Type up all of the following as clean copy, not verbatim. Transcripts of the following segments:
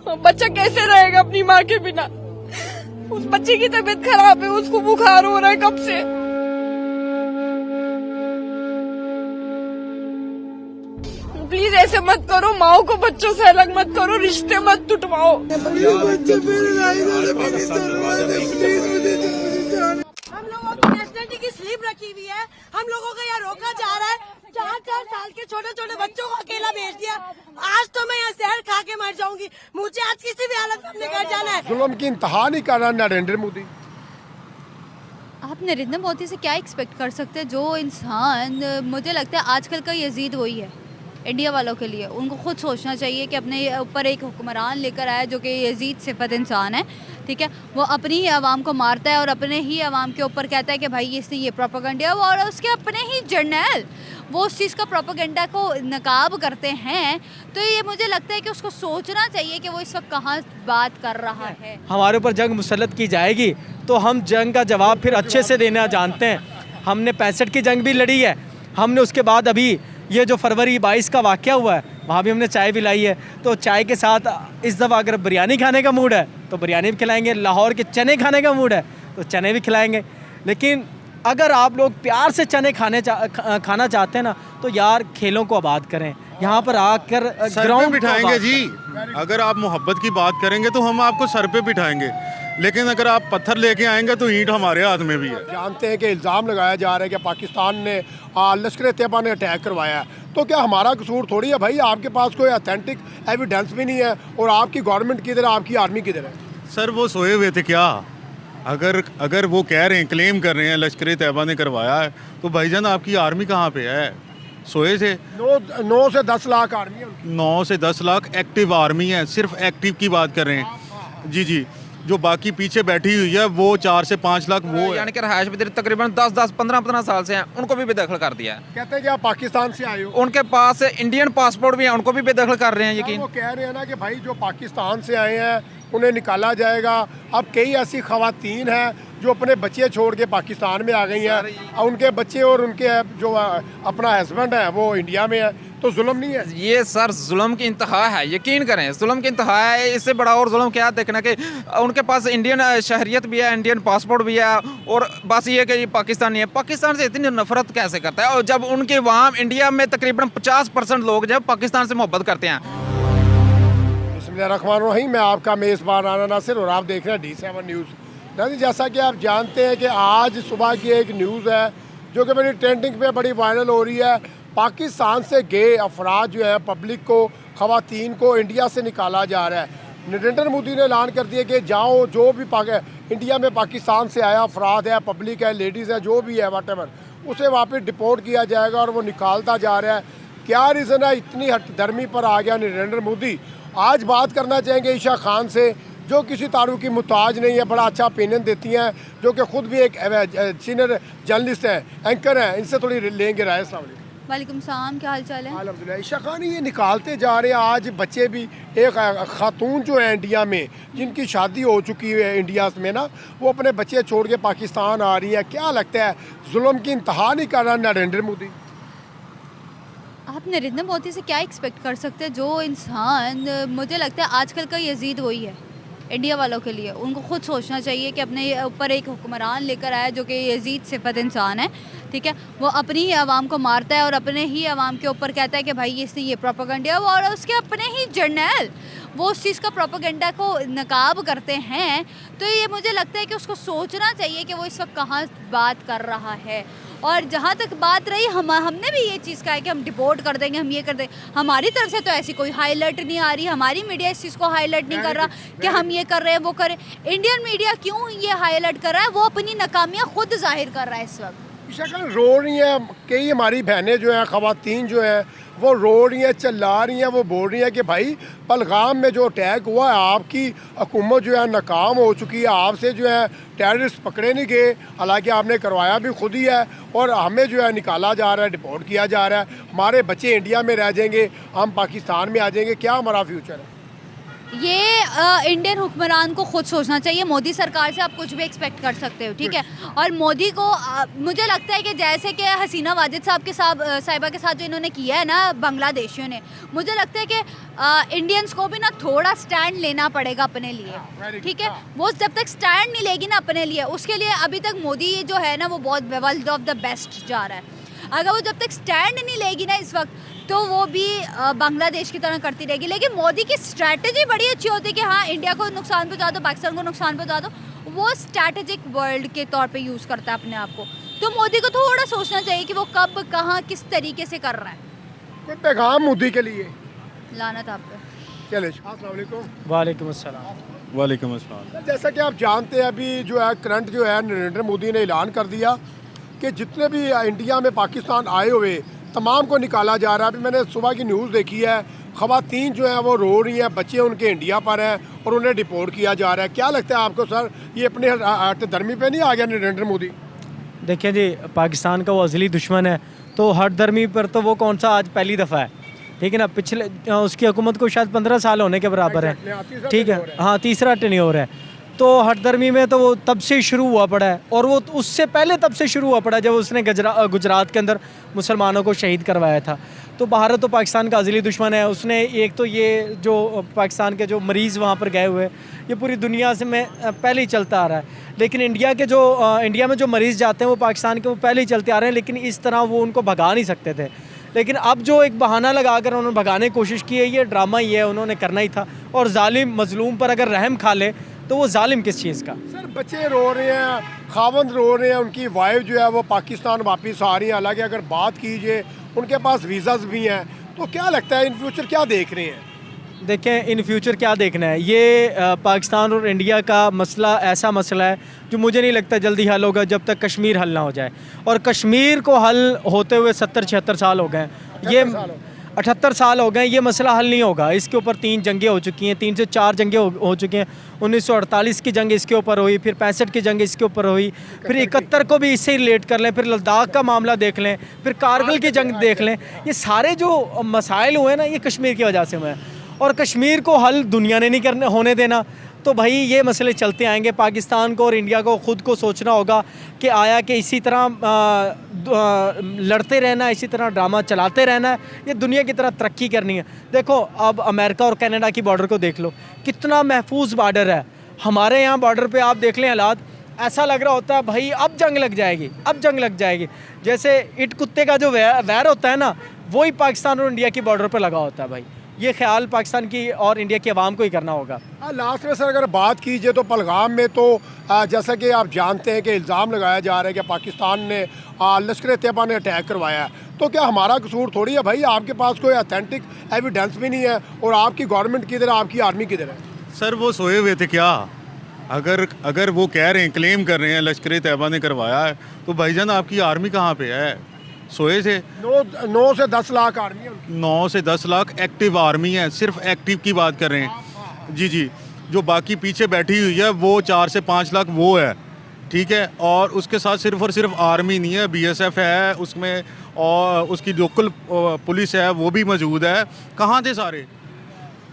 बच्चा कैसे रहेगा अपनी माँ के बिना। उस बच्चे की तबीयत खराब है, उसको बुखार हो रहा है कब से। प्लीज ऐसे मत करो, माओ को बच्चों से अलग मत करो, रिश्ते मत टुटवाओ। हम लोगों की नेशनलिटी की स्लिप रखी हुई है, हम लोगों को यहाँ रोका जा रहा है। 4-4 साल के छोटे छोटे बच्चों को अकेला भेज दिया। आज तो मैं यहाँ जहर खा के मर जाऊंगी, मुझे आज किसी भी हालत में अपने घर जाना है। जुल्म की इंतहा नहीं कर रहा नरेंद्र मोदी। आप नरेंद्र मोदी से क्या एक्सपेक्ट कर सकते हैं? जो इंसान, मुझे लगता है आजकल का यजीद वही है इंडिया वालों के लिए। उनको खुद सोचना चाहिए कि अपने ऊपर एक हुक्मरान लेकर आया जो कि यजीद सिफत इंसान है, ठीक है। वो अपनी ही आवाम को मारता है और अपने ही आवाम के ऊपर कहता है कि भाई इसने ये प्रोपेगेंडा, और उसके अपने ही जर्नल वो उस चीज़ का प्रोपेगेंडा को नकाब करते हैं। तो ये मुझे लगता है कि उसको सोचना चाहिए कि वो इस वक्त कहाँ बात कर रहा है। हमारे ऊपर जंग मुसल्लत की जाएगी तो हम जंग का जवाब फिर अच्छे से देना जानते हैं। हमने 65 की जंग भी लड़ी है, हमने उसके बाद अभी ये जो फरवरी 22 का वाक़या हुआ है वहाँ भी हमने चाय पिलाई है। तो चाय के साथ इस दफ़ा अगर बिरयानी खाने का मूड है तो बिरयानी भी खिलाएंगे, लाहौर के चने खाने का मूड है तो चने भी खिलाएंगे। लेकिन अगर आप लोग प्यार से चने खाना चाहते हैं ना तो यार खेलों को आबाद करें, यहाँ पर आकर ग्राउंड बिठाएंगे जी। अगर आप मोहब्बत की बात करेंगे तो हम आपको सर पे बिठाएंगे, लेकिन अगर आप पत्थर लेके आएंगे तो ईंट हमारे हाथ में भी है। जानते हैं कि इल्ज़ाम लगाया जा रहा है कि पाकिस्तान ने लश्कर तैयबा ने अटैक करवाया है, तो क्या हमारा कसूर थोड़ी है भाई? आपके पास कोई ऑथेंटिक एविडेंस भी नहीं है और आपकी गवर्नमेंट किधर है, आपकी आर्मी किधर है? सर वो सोए हुए थे क्या? अगर वो कह रहे हैं, क्लेम कर रहे हैं लश्कर तैयबा ने करवाया है, तो भाईजान आपकी आर्मी कहाँ पे है? सोए थे। 9 से 10 लाख आर्मी है। 9 से 10 लाख एक्टिव आर्मी है, सिर्फ एक्टिव की बात कर रहे हैं जी जी। जो बाकी पीछे बैठी हुई है वो 4 से 5 लाख वो यानी कि रहायश भी तकरीबन 10-10, 15-15 साल से हैं, उनको भी बेदखल कर दिया है। कहते हैं कि आप पाकिस्तान से आए हो, उनके पास इंडियन पासपोर्ट भी है, उनको भी बेदखल कर रहे हैं। यकीन वो कह रहे हैं ना कि भाई जो पाकिस्तान से आए हैं उन्हें निकाला जाएगा। अब कई ऐसी खवातीन हैं जो अपने बच्चे छोड़ के पाकिस्तान में आ गई हैं और उनके बच्चे और उनके जो अपना हस्बैंड है वो इंडिया में है, तो जुल्म नहीं है ये? सर जुल्म की इंतहा है, यकीन करें जुल्म की इंतहा है। इससे बड़ा और जुल्म क्या देखना कि उनके पास इंडियन शहरियत भी है, इंडियन पासपोर्ट भी है, और बस ये कि पाकिस्तानी है। पाकिस्तान से इतनी नफरत कैसे करता है? और जब उनके वहाँ इंडिया में तकरीबन 50% लोग जब पाकिस्तान से मोहब्बत करते हैं। बिस्मिल्लाहिर्रहमानिर्रहीम, मैं आपका मेज़बान राना नासिर और आप देख रहे हैं D7 न्यूज़। नाज़रीन, जैसा कि आप जानते हैं कि आज सुबह की एक न्यूज़ है जो कि बड़ी ट्रेंडिंग पे बड़ी वायरल हो रही है। पाकिस्तान से गए अफराद जो है, पब्लिक को, ख़वातीन को इंडिया से निकाला जा रहा है। नरेंद्र मोदी ने ऐलान कर दिया कि जाओ, जो भी इंडिया में पाकिस्तान से आया अफराद है, पब्लिक है, लेडीज़ है, जो भी है वटेवर, उसे वापस डिपोर्ट किया जाएगा और वो निकालता जा रहा है। क्या रीज़न है इतनी हठधर्मी पर आ गया नरेंद्र मोदी? आज बात करना चाहेंगे ईशा खान से, जो किसी तारुफ की मुताज नहीं है, बड़ा अच्छा ओपिनियन देती हैं, जो कि ख़ुद भी एक सीनियर जर्नलिस्ट हैं, एंकर हैं। इनसे थोड़ी लेंगे राय। अस्सलाम वालेकुम। वालेकुम सलाम, क्या हाल चाल है? अल्हम्दुलिल्लाह। ईशा खान, ये निकालते जा रहे हैं आज बच्चे भी। एक खातून जो है इंडिया में, जिनकी शादी हो चुकी है इंडिया में ना, वो अपने बच्चे छोड़ के पाकिस्तान आ रही है। क्या लगता है जुल्म की इंतहा नहीं कर रहा नरेंद्र मोदी? आप नरेंद्र मोदी से क्या एक्सपेक्ट कर सकते हैं? जो इंसान, मुझे लगता है आजकल का यजीद वही है इंडिया वालों के लिए। उनको खुद सोचना चाहिए कि अपने ऊपर एक हुक्मरान लेकर आया जो कि यजीद सिफत इंसान है, ठीक है। वो अपनी ही आवाम को मारता है और अपने ही आवाम के ऊपर कहता है कि भाई इसने ये प्रोपेगेंडा, और उसके अपने ही जर्नल वो उस चीज़ का प्रोपेगेंडा को नकाब करते हैं। तो ये मुझे लगता है कि उसको सोचना चाहिए कि वो इस वक्त कहाँ बात कर रहा है। और जहाँ तक बात रही, हमने भी ये चीज़ कहा है कि हम डिपोर्ट कर देंगे, हम ये कर देंगे। हमारी तरफ से तो ऐसी कोई हाईलाइट नहीं आ रही, हमारी मीडिया इस चीज़ को हाईलाइट नहीं कर रहा कि हम ये कर रहे हैं, वो करें। इंडियन मीडिया क्यों ये हाईलाइट कर रहा है? वो अपनी नाकामियाँ खुद जाहिर कर रहा है इस वक्त। शक्ल रो रही हैं, कई हमारी बहनें जो हैं, ख़वातीन जो हैं, वो रो रही हैं, चिल्ला रही हैं, वो बोल रही हैं कि भाई पहलगाम में जो अटैक हुआ है, आपकी हुकूमत जो है नाकाम हो चुकी है, आपसे जो है टेररिस्ट पकड़े नहीं गए, हालांकि आपने करवाया भी खुद ही है, और हमें जो है निकाला जा रहा है, डिपोर्ट किया जा रहा है। हमारे बच्चे इंडिया में रह जाएंगे, हम पाकिस्तान में आ जाएंगे। क्या हमारा फ्यूचर है? ये इंडियन हुक्मरान को खुद सोचना चाहिए। मोदी सरकार से आप कुछ भी एक्सपेक्ट कर सकते हो, ठीक है। और मोदी को मुझे लगता है कि जैसे कि हसीना वाजिद साहब के साहिबा के साथ जो इन्होंने किया है ना बांग्लादेशियों ने, मुझे लगता है कि इंडियंस को भी ना थोड़ा स्टैंड लेना पड़ेगा अपने लिए, ठीक है। वो जब तक स्टैंड नहीं लेगी ना अपने लिए, उसके लिए अभी तक मोदी जो है ना वो बहुत वर्ल्ड ऑफ द बेस्ट जा रहा है। अगर वो जब तक स्टैंड नहीं लेगी ना इस वक्त, तो वो भी बांग्लादेश की तरह करती रहेगी। लेकिन मोदी की स्ट्रैटेजी बड़ी अच्छी होती है कि हाँ इंडिया को नुकसान पहुंचा दो, पाकिस्तान को नुकसान पहुंचा दो। वो स्ट्रैटेजिक वर्ल्ड के तौर पे यूज़ करता है अपने आप को। तो मोदी को थोड़ा सोचना चाहिए कि वो कब कहाँ किस तरीके से कर रहा है। कोई पैगाम मोदी के लिए? लानत आप पे। चले, अस्सलाम वालेकुम। वालेकुम अस्सलाम। वालेकुम अस्सलाम। जैसा कि आप जानते हैं, अभी जो है करंट जो है नरेंद्र मोदी ने ऐलान कर दिया कि जितने भी इंडिया में पाकिस्तान आए हुए तमाम को निकाला जा रहा है। अभी मैंने सुबह की न्यूज़ देखी है, ख़वातीन जो हैं वो रो रही हैं, बच्चे उनके इंडिया पर हैं और उन्हें डिपोर्ट किया जा रहा है। क्या लगता है आपको सर, ये अपने हठधर्मी पे नहीं आ गया नरेंद्र मोदी? देखिए जी, पाकिस्तान का वो अज़ली दुश्मन है, तो हठधर्मी पर तो वो कौन सा आज पहली दफ़ा है, ठीक है ना। पिछले उसकी हुकूमत को शायद 15 साल होने के बराबर है, ठीक है। हाँ, तीसरा टेन्योर है। तो हठधर्मी में तो वो तब से शुरू हुआ पड़ा है, और वो उससे पहले तब से शुरू हुआ पड़ा जब उसने गुजरात के अंदर मुसलमानों को शहीद करवाया था। तो भारत तो पाकिस्तान का अज़ली दुश्मन है। उसने एक तो ये जो पाकिस्तान के जो मरीज़ वहाँ पर गए हुए, ये पूरी दुनिया से में पहले ही चलता आ रहा है। लेकिन इंडिया में जो मरीज़ जाते हैं वो पाकिस्तान के वो पहले ही चलते आ रहे हैं, लेकिन इस तरह वो उनको भगा नहीं सकते थे। लेकिन अब जो एक बहाना लगाकर उन्होंने भगाने की कोशिश की है, ये ड्रामा ही है, उन्होंने करना ही था। और जालिम मजलूम पर अगर रहम खा ले तो वो जालिम किस चीज़ का? सर बच्चे रो रहे हैं, खावंद रो रहे हैं, उनकी वाइफ जो है वो पाकिस्तान वापस आ रही है। हालांकि अगर बात कीजिए उनके पास वीज़ाज भी हैं। तो क्या लगता है इन फ्यूचर क्या देख रहे हैं? देखें, इन फ्यूचर क्या देखना है, ये पाकिस्तान और इंडिया का मसला ऐसा मसला है जो मुझे नहीं लगता जल्दी हल होगा जब तक कश्मीर हल ना हो जाए। और कश्मीर को हल होते हुए 70-76 साल हो गए, ये 78 साल हो गए, ये मसला हल नहीं होगा। इसके ऊपर 3 जंगें हो चुकी हैं, 3 से 4 जंगें हो चुकी हैं। 1948 की जंग इसके ऊपर हुई, फिर 65 की जंग इसके ऊपर हुई, फिर 71 को भी इससे रिलेट कर लें, फिर लद्दाख का मामला देख लें, फिर कारगिल की जंग देख लें। ये सारे जो मसाइल हुए ना, ये कश्मीर की वजह से हुए हैं। और कश्मीर को हल दुनिया ने नहीं होने देना। तो भाई ये मसले चलते आएंगे। पाकिस्तान को और इंडिया को ख़ुद को सोचना होगा कि आया कि इसी तरह लड़ते रहना, इसी तरह ड्रामा चलाते रहना है, ये दुनिया की तरह तरक्की करनी है। देखो, अब अमेरिका और कनाडा की बॉर्डर को देख लो, कितना महफूज बॉर्डर है। हमारे यहाँ बॉर्डर पे आप देख लें हालात, ऐसा लग रहा होता है भाई अब जंग लग जाएगी, अब जंग लग जाएगी। जैसे इट कुत्ते का जो वैर होता है ना, वही पाकिस्तान और इंडिया की बॉर्डर पर लगा होता है। भाई ये ख्याल पाकिस्तान की और इंडिया की आवाम को ही करना होगा। लास्ट में सर अगर बात कीजिए तो पहलगाम में तो जैसा कि आप जानते हैं कि इल्ज़ाम लगाया जा रहा है कि पाकिस्तान ने लश्कर तैयबा ने अटैक करवाया है। तो क्या हमारा कसूर थोड़ी है भाई? आपके पास कोई ऑथेंटिक एविडेंस भी नहीं है और आपकी गवर्नमेंट किधर है, आपकी आर्मी किधर है? सर वो सोए हुए थे क्या? अगर वो कह रहे हैं, क्लेम कर रहे हैं लश्कर तैयबा ने करवाया है, तो भाईजान आपकी आर्मी कहाँ पे है? सोए थे। 9 से 10 लाख आर्मी है उनकी। 9 से 10 लाख एक्टिव आर्मी है, सिर्फ एक्टिव की बात कर रहे हैं। जी जी, जो बाकी पीछे बैठी हुई है वो 4 से 5 लाख वो है, ठीक है। और उसके साथ सिर्फ और सिर्फ आर्मी नहीं है, BSF है उसमें, और उसकी लोकल पुलिस है, वो भी मौजूद है। कहाँ थे सारे?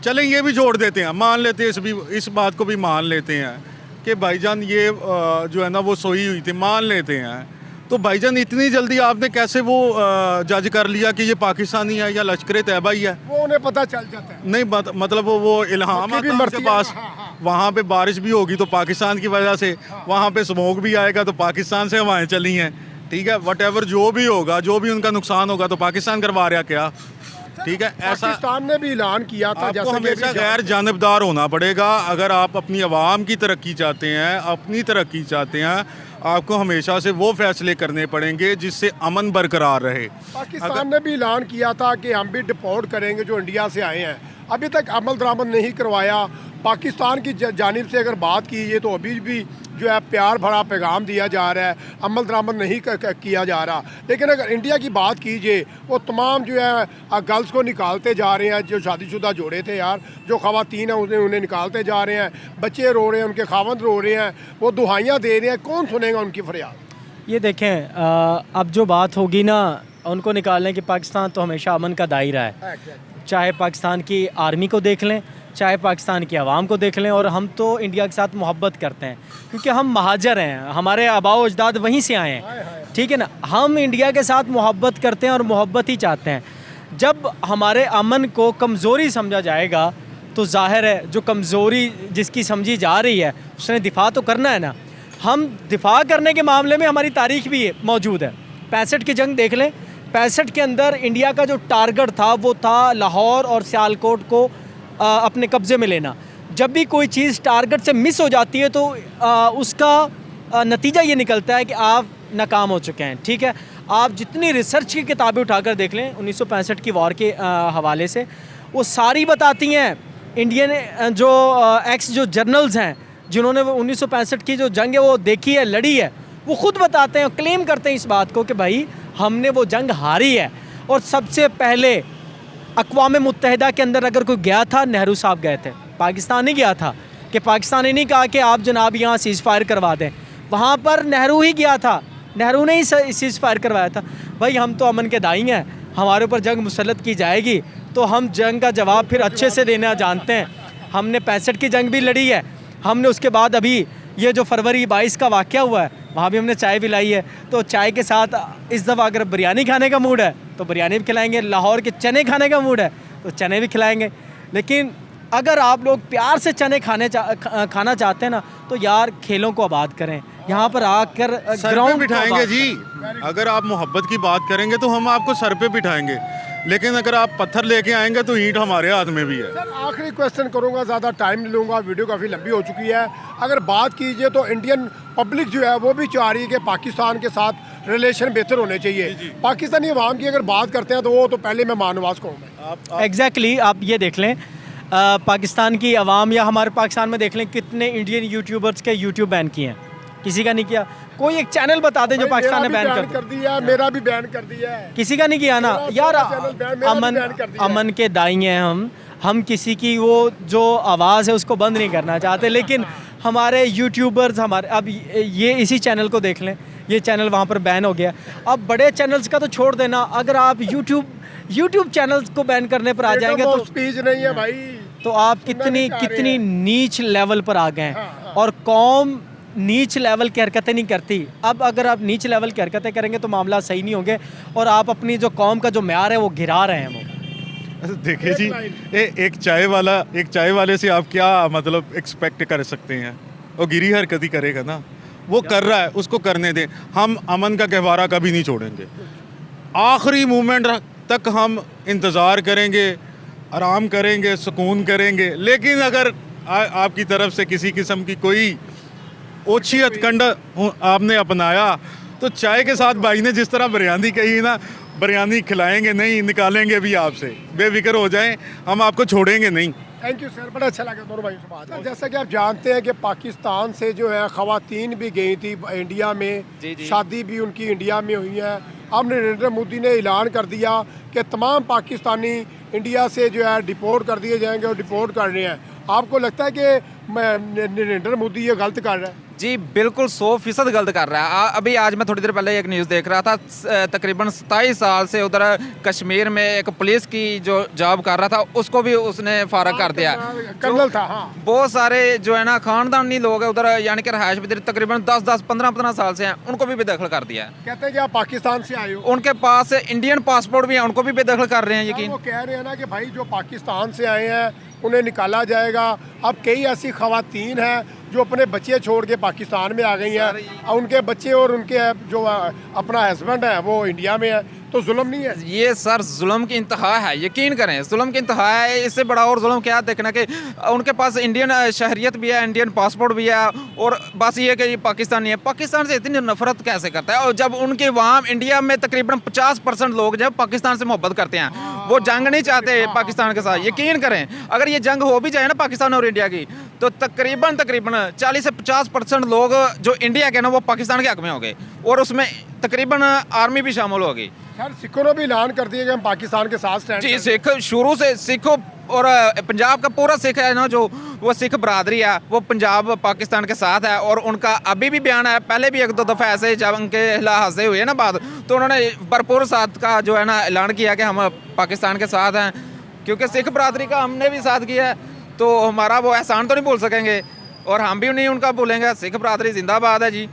चलें ये भी जोड़ देते हैं, मान लेते हैं इस बात को भी मान लेते हैं कि भाईजान ये जो है ना वो सोई हुई थी, मान लेते हैं। तो भाईजान इतनी जल्दी आपने कैसे वो जज कर लिया कि ये पाकिस्तानी है या लश्कर तैयबा ही है? वो उन्हें पता चल जाता है। नहीं मतलब वो इल्हाम आता है उनके पास। वहाँ पे बारिश भी होगी तो पाकिस्तान की वजह से, वहाँ पे स्मोक भी आएगा तो पाकिस्तान से हवाएं चली हैं, ठीक है। वट जो भी होगा, जो भी उनका नुकसान होगा तो पाकिस्तान करवा रहा क्या, ठीक है। ऐसा पाकिस्तान ने भी ऐलान किया था। आपको हमेशा गैर जानबदार होना पड़ेगा। अगर आप अपनी आवाम की तरक्की चाहते हैं, अपनी तरक्की चाहते हैं, आपको हमेशा से वो फैसले करने पड़ेंगे जिससे अमन बरकरार रहे। पाकिस्तान ने भी ऐलान किया था कि हम भी डिपोर्ट करेंगे जो इंडिया से आए हैं। अभी तक अमल दरामद नहीं करवाया। पाकिस्तान की जानिब से अगर बात कीजिए तो अभी भी जो है प्यार भरा पैगाम दिया जा रहा है, अमल दरामद नहीं किया जा रहा। लेकिन अगर इंडिया की बात कीजिए, वो तमाम जो है गर्ल्स को निकालते जा रहे हैं। जो शादीशुदा जोड़े थे यार, जो ख़वातीन हैं उन्हें निकालते जा रहे हैं। बच्चे रो रहे हैं, उनके खावंद रो रहे हैं, वो दुहाइयाँ दे रहे हैं। कौन सुनेगा उनकी फरियाद? ये देखें, अब जो बात होगी ना उनको निकालने की, पाकिस्तान तो हमेशा अमन का दायरा है। चाहे पाकिस्तान की आर्मी को देख लें, चाहे पाकिस्तान की आवाम को देख लें, और हम तो इंडिया के साथ मोहब्बत करते हैं क्योंकि हम महाजर हैं, हमारे आबाओ अजदाद वहीं से आए हैं, ठीक है ना। हम इंडिया के साथ मोहब्बत करते हैं और मोहब्बत ही चाहते हैं। जब हमारे अमन को कमज़ोरी समझा जाएगा तो जाहिर है जो कमज़ोरी जिसकी समझी जा रही है उसने दिफा तो करना है ना। हम दिफा करने के मामले में हमारी तारीख भी मौजूद है। 65 की जंग देख लें, 65 के अंदर इंडिया का जो टारगेट था वो था लाहौर और सियालकोट को अपने कब्ज़े में लेना। जब भी कोई चीज़ टारगेट से मिस हो जाती है तो उसका नतीजा ये निकलता है कि आप नाकाम हो चुके हैं, ठीक है। आप जितनी रिसर्च की किताबें उठाकर देख लें 1965 की वॉर के हवाले से, वो सारी बताती हैं। इंडियन जो एक्स जो जर्नल्स हैं जिन्होंने वो 1965 की जो जंग है वो देखी है, लड़ी है, वो ख़ुद बताते हैं, क्लेम करते हैं इस बात को कि भाई हमने वो जंग हारी है। और सबसे पहले अक़वाम मुत्तहिदा के अंदर अगर कोई गया था, नेहरू साहब गए थे। पाकिस्तान नहीं गया था कि पाकिस्तान ने नहीं कहा कि आप जनाब यहाँ सीज़ फायर करवा दें, वहाँ पर नेहरू ही गया था, नेहरू ने ही सीज़ फायर करवाया था। भाई हम तो अमन के दाई हैं, हमारे ऊपर जंग मुसल्लत की जाएगी तो हम जंग का जवाब फिर अच्छे से देना जानते हैं। हमने 65 की जंग भी लड़ी है, हमने उसके बाद अभी ये जो फरवरी 22 का वाक़या हुआ है वहाँ भी हमने चाय भी लाई है। तो चाय के साथ इस दफ़ा अगर बिरयानी खाने का मूड है तो बिरयानी भी खिलाएंगे, लाहौर के चने खाने का मूड है तो चने भी खिलाएंगे। लेकिन अगर आप लोग प्यार से चने खाना चाहते हैं ना तो यार खेलों को आबाद करें, यहाँ पर आकर ग्राउंड बिठाएंगे जी। अगर आप मोहब्बत की बात करेंगे तो हम आपको सर पे बिठाएंगे, लेकिन अगर आप पत्थर लेके आएंगे तो ईंट हमारे हाथ में भी है। सर आखिरी क्वेश्चन करूंगा, ज़्यादा टाइम नहीं लूँगा, वीडियो काफ़ी लंबी हो चुकी है। अगर बात कीजिए तो इंडियन पब्लिक जो है वो भी चाह रही है कि पाकिस्तान के साथ रिलेशन बेहतर होने चाहिए। पाकिस्तानी अवाम की अगर बात करते हैं तो वो तो पहले मेहमान नवाज कहूँगा। एग्जैक्टली आप ये देख लें, पाकिस्तान की आवाम या हमारे पाकिस्तान में देख लें कितने इंडियन यूट्यूबर्स के यूट्यूब बैन किए हैं, किसी का नहीं किया। कोई एक चैनल बता दें जो पाकिस्तान ने बैन कर दिया, मेरा भी बैन कर दिया है, किसी का नहीं किया ना यार। अमन के दाई हैं हम किसी की वो जो आवाज़ है उसको बंद नहीं करना चाहते, लेकिन हमारे यूट्यूबर्स हमारे अब ये इसी चैनल को देख लें, ये चैनल वहाँ पर बैन हो गया। अब बड़े चैनल्स का तो छोड़ देना, अगर आप यूट्यूब चैनल्स को बैन करने पर आ जाएंगे तो स्पीच नहीं है भाई, तो आप कितनी नीच लेवल पर आ गए हैं। और कौम नीच लेवल की हरकतें नहीं करती। अब अगर आप नीच लेवल की हरकतें करेंगे तो मामला सही नहीं होंगे और आप अपनी जो कौम का जो म्यार है वो गिरा रहे हैं। वो देखिए जी, एक चाय वाले से आप क्या मतलब एक्सपेक्ट कर सकते हैं? वो गिरी हरकत ही करेगा ना, वो कर रहा है उसको करने दें। हम अमन का गहवारा कभी नहीं छोड़ेंगे, आखिरी मोमेंट तक हम इंतज़ार करेंगे, आराम करेंगे, सुकून करेंगे। लेकिन अगर आपकी तरफ से किसी किस्म की कोई ओछी हथकंडा आपने अपनाया तो चाय के साथ भाई ने जिस तरह बिरयानी कही ना, बिरयानी खिलाएंगे नहीं, निकालेंगे भी आपसे, बेफिक्र हो जाएं, हम आपको छोड़ेंगे नहीं। थैंक यू सर, बड़ा अच्छा लगा दोनों भाइयों से बात। जैसा कि आप जानते हैं कि पाकिस्तान से जो है ख़वातीन भी गई थी इंडिया में, शादी भी उनकी इंडिया में हुई है। अब नरेंद्र मोदी ने ऐलान कर दिया कि तमाम पाकिस्तानी इंडिया से जो है डिपोर्ट कर दिए जाएंगे और डिपोर्ट कर रहे हैं। आपको लगता है कि नरेंद्र मोदी ये गलत कर रहा है? जी बिल्कुल 100% गलत कर रहा है। अभी आज मैं थोड़ी देर पहले एक न्यूज़ देख रहा था, तकरीबन 27 साल से उधर कश्मीर में एक पुलिस की जो जॉब कर रहा था उसको भी उसने फारग कर दिया। कर्नल था। हाँ, बहुत सारे जो है ना खानदानी लोग हैं उधर, यानी कि रहायश भी तकरीबन 10-10, 15-15 साल से हैं, उनको भी बेदखल कर दिया है। कहते हैं कि आप पाकिस्तान से आए हो, उनके पास इंडियन पासपोर्ट भी है, उनको भी बेदखल कर रहे हैं। यकीन वो कह रहे हैं ना कि भाई जो पाकिस्तान से आए हैं उन्हें निकाला जाएगा। अब कई ऐसी ख़वातीन हैं जो अपने बच्चे छोड़ के पाकिस्तान में आ गई हैं, उनके बच्चे और उनके जो अपना हस्बैंड है वो इंडिया में है, तो जुल्म नहीं है ये? सर जुल्म की इंतहा है, यकीन करें जुल्म की इंतहा है। इससे बड़ा और जुल्म क्या देखना कि उनके पास इंडियन शहरियत भी है, इंडियन पासपोर्ट भी है, और बस ये कि ये पाकिस्तानी है। पाकिस्तान से इतनी नफरत कैसे करता है? और जब उनके वहाँ इंडिया में तकरीबन 50% लोग जब पाकिस्तान से मोहब्बत करते हैं, वो जंग नहीं चाहते पाकिस्तान के साथ। यकीन करें अगर ये जंग हो भी जाए ना पाकिस्तान और इंडिया की, तो तकरीबन 40 से 50% लोग जो इंडिया के ना वो पाकिस्तान के हक में हो गए, और उसमें तकरीबन आर्मी भी शामिल हो गई। सर सिखों ने भी ऐलान कर दिया कि हम पाकिस्तान के साथ स्टैंड जी, सिख शुरू से सिखों और पंजाब का पूरा सिख है ना, जो वो सिख बरादरी है वो पंजाब पाकिस्तान के साथ है। और उनका अभी भी बयान है, पहले भी 1-2 दफ़ा ऐसे जब उनके हादसे हुए ना बात, तो उन्होंने भरपूर साथ का जो है ना ऐलान किया कि हम पाकिस्तान के साथ हैं, क्योंकि सिख बरादरी का हमने भी साथ किया है। तो हमारा वो एहसान तो नहीं भूल सकेंगे और हम भी नहीं उनका भूलेंगे। सिख बरादरी जिंदाबाद है जी।